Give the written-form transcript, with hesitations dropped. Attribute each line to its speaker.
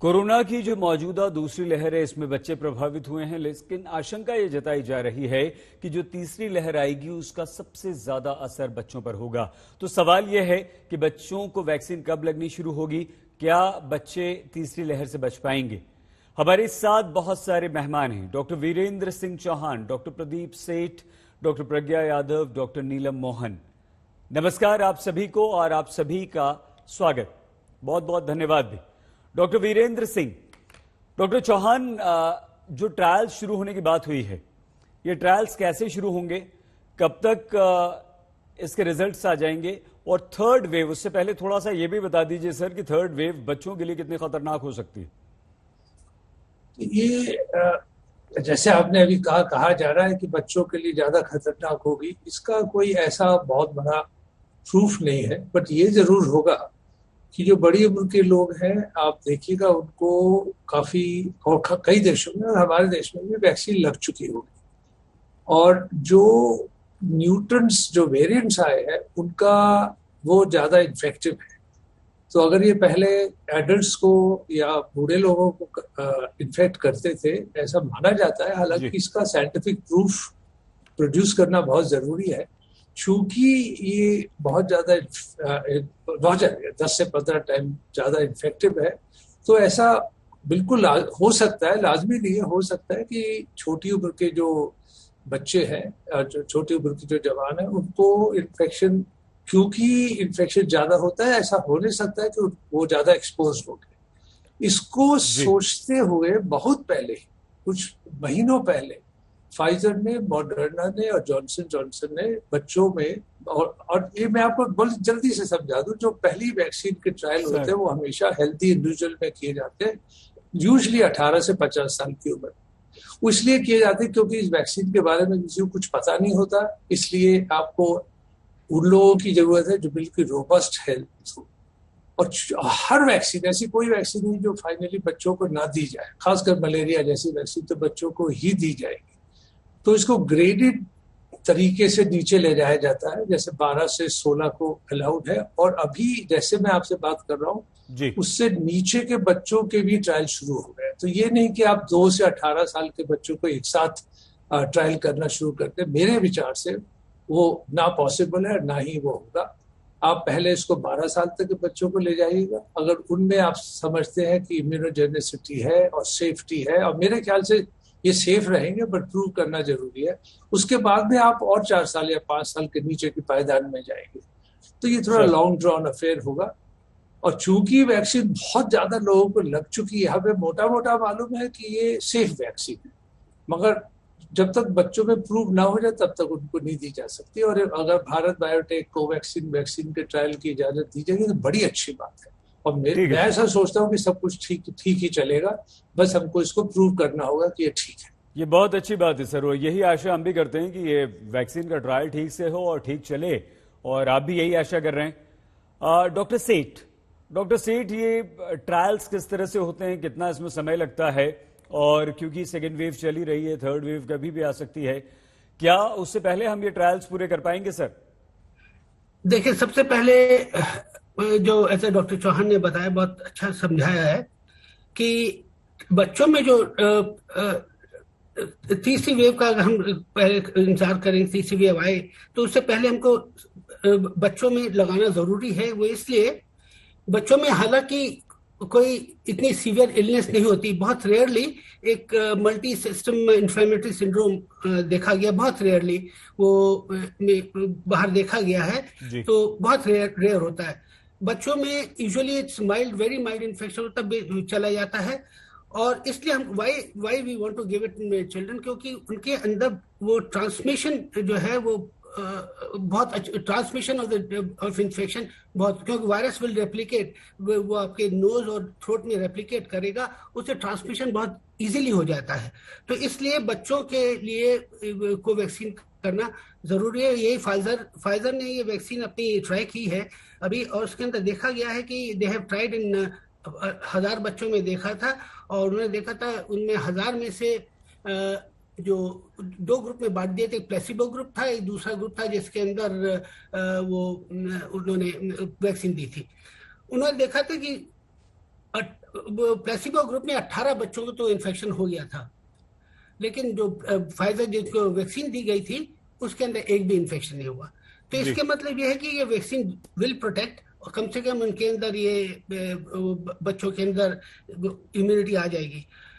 Speaker 1: Corona की जो मौजूदा दूसरी लहर है, इसमें बच्चे प्रभावित हुए हैं, लेकिन आशंका ये जताई जा रही है कि जो तीसरी लहर आएगी उसका सबसे ज्यादा असर बच्चों पर होगा। तो सवाल यह है कि बच्चों को वैक्सीन कब लगनी शुरू होगी, क्या बच्चे तीसरी लहर से बच पाएंगे? हमारे साथ बहुत सारे मेहमान हैं। डॉक्टर वीरेंद्र सिंह चौहान, डॉक्टर प्रदीप सेठ, डॉक्टर प्रज्ञा यादव, डॉक्टर नीलम मोहन। नमस्कार आप सभी को और आप सभी का स्वागत, बहुत बहुत धन्यवाद भी। डॉक्टर वीरेंद्र सिंह, डॉक्टर चौहान, जो ट्रायल्स शुरू होने की बात हुई है, ये ट्रायल्स कैसे शुरू होंगे, कब तक इसके रिजल्ट्स आ जाएंगे, और थर्ड वेव, उससे पहले थोड़ा सा ये भी बता दीजिए सर कि थर्ड वेव बच्चों के लिए कितनी खतरनाक हो सकती है?
Speaker 2: ये जैसे आपने अभी कहा जा रहा है कि बच्चों के लिए ज्यादा खतरनाक होगी, इसका कोई ऐसा बहुत बड़ा प्रूफ नहीं है। बट ये जरूर होगा कि जो बड़ी उम्र के लोग हैं, आप देखिएगा उनको काफी, और कई देशों में और हमारे देश में भी वैक्सीन लग चुकी होगी, और जो न्यूट्रंस जो वेरिएंट्स आए हैं उनका वो ज्यादा इन्फेक्टिव है। तो अगर ये पहले एडल्ट्स को या बूढ़े लोगों को इन्फेक्ट करते थे, ऐसा माना जाता है। हालांकि इसका साइंटिफिक प्रूफ प्रोड्यूस करना बहुत जरूरी है, चूंकि ये बहुत ज्यादा 10 से 15 टाइम ज्यादा इन्फेक्टिव है। तो ऐसा बिल्कुल हो सकता है, लाजमी नहीं है, हो सकता है कि छोटी उम्र के जो बच्चे हैं, जो छोटी उम्र के जो जवान हैं, उनको इन्फेक्शन, क्योंकि इन्फेक्शन ज्यादा होता है, ऐसा हो नहीं सकता है कि वो ज्यादा एक्सपोज हो गए। इसको सोचते हुए बहुत पहले, कुछ महीनों पहले, फाइजर ने, मॉडर्ना ने और जॉनसन जॉनसन ने बच्चों में, और ये मैं आपको बहुत जल्दी से समझा दूं, जो पहली वैक्सीन के ट्रायल होते हैं वो हमेशा हेल्थी इंडिविजुअल में किए जाते हैं, यूजली 18 से 50 साल की उम्र। वो इसलिए किए जाते हैं क्योंकि इस वैक्सीन के बारे में किसी को कुछ पता नहीं होता, इसलिए आपको उन लोगों की जरूरत है जो बिल्कुल रोबस्ट हेल्थ हो। और हर वैक्सीन, ऐसी कोई वैक्सीन नहीं जो फाइनली बच्चों को ना दी जाए, खासकर मलेरिया जैसी वैक्सीन तो बच्चों को ही दी जाएगी। तो इसको ग्रेडेड तरीके से नीचे ले जाया जाता है, जैसे 12 से 16 को अलाउड है, और अभी जैसे मैं आपसे बात कर रहा हूँ उससे नीचे के बच्चों के भी ट्रायल शुरू हो गए। तो ये नहीं कि आप 2 से 18 साल के बच्चों को एक साथ ट्रायल करना शुरू करते, मेरे विचार से वो ना पॉसिबल है, ना ही वो होगा। आप पहले इसको 12 साल तक के बच्चों को ले जाइएगा, अगर उनमें आप समझते हैं कि इम्यूनोजेनिसिटी है और सेफ्टी है, और मेरे ख्याल से ये सेफ रहेंगे, बट प्रूव करना जरूरी है। उसके बाद में आप और 4 साल या 5 साल के नीचे की पायदान में जाएंगे, तो ये थोड़ा लॉन्ग ड्रॉन अफेयर होगा। और चूंकि वैक्सीन बहुत ज्यादा लोगों को लग चुकी है, हमें मोटा मोटा मालूम है कि ये सेफ वैक्सीन है, मगर जब तक बच्चों में प्रूव ना हो जाए तब तक उनको नहीं दी जा सकती। और अगर भारत बायोटेक कोवैक्सीन वैक्सीन के ट्रायल की इजाजत दी जाएगी तो बड़ी अच्छी बात है। और मैं ऐसा सोचता हूँ कि सब कुछ ठीक ही चलेगा, बस हमको इसको प्रूव करना होगा कि ये ठीक है।
Speaker 1: ये बहुत अच्छी बात है सर, और यही आशा हम भी करते हैं कि ये वैक्सीन का ट्रायल ठीक से हो और ठीक चले, और आप भी यही आशा कर रहे हैं। डॉक्टर सेठ, ये ट्रायल्स किस तरह से होते हैं, कितना इसमें समय लगता है, और क्योंकि सेकेंड वेव चली रही है, थर्ड वेव कभी भी आ सकती है, क्या उससे पहले हम ये ट्रायल्स पूरे कर पाएंगे सर?
Speaker 3: देखिए, सबसे पहले जो ऐसे डॉक्टर चौहान ने बताया, बहुत अच्छा समझाया है कि बच्चों में जो तीसरी वेव का अगर हम पहले इंतजार करें, तीसरी वेव आए, तो उससे पहले हमको बच्चों में लगाना जरूरी है। वो इसलिए, बच्चों में हालांकि कोई इतनी सीवियर इलनेस नहीं होती, बहुत रेयरली एक मल्टी सिस्टम इन्फ्लेमेटरी सिंड्रोम देखा गया, बहुत रेयरली वो बाहर देखा गया है, तो बहुत रेयर होता है। बच्चों में usually it's mild, very mild infection तब चला जाता है। और इसलिए हम why we want to give it in children, क्योंकि उनके अंदर वो ट्रांसमिशन जो है वो बहुत ट्रांसमिशन ऑफ इन्फेक्शन बहुत, क्योंकि वायरस विल रेप्लिकेट, वो आपके नोज और थ्रोट में रेप्लिकेट करेगा, उससे ट्रांसमिशन बहुत इजीली हो जाता है। तो इसलिए बच्चों के लिए कोवैक्सीन करना जरूरी है। यही फाइजर ने ये वैक्सीन अपनी ट्राई की है अभी, और उसके अंदर देखा गया है कि दे हैव ट्राइड इन 1000 बच्चों में देखा था, और उन्होंने देखा था उनमें 1000 में से जो 2 ग्रुप में बांट दिए थे, प्लेसिबो ग्रुप था, एक दूसरा ग्रुप था जिसके अंदर वो उन्होंने वैक्सीन दी थी। उन्होंने देखा था कि प्लेसिबो ग्रुप में 18 बच्चों को तो इन्फेक्शन हो गया था, लेकिन जो फाइजर जिसको वैक्सीन दी गई थी उसके अंदर एक भी इन्फेक्शन नहीं हुआ। तो
Speaker 1: जी।
Speaker 3: इसके मतलब ये है कि ये वैक्सीन विल प्रोटेक्ट, और कम से कम उनके अंदर ये बच्चों के अंदर इम्यूनिटी आ जाएगी।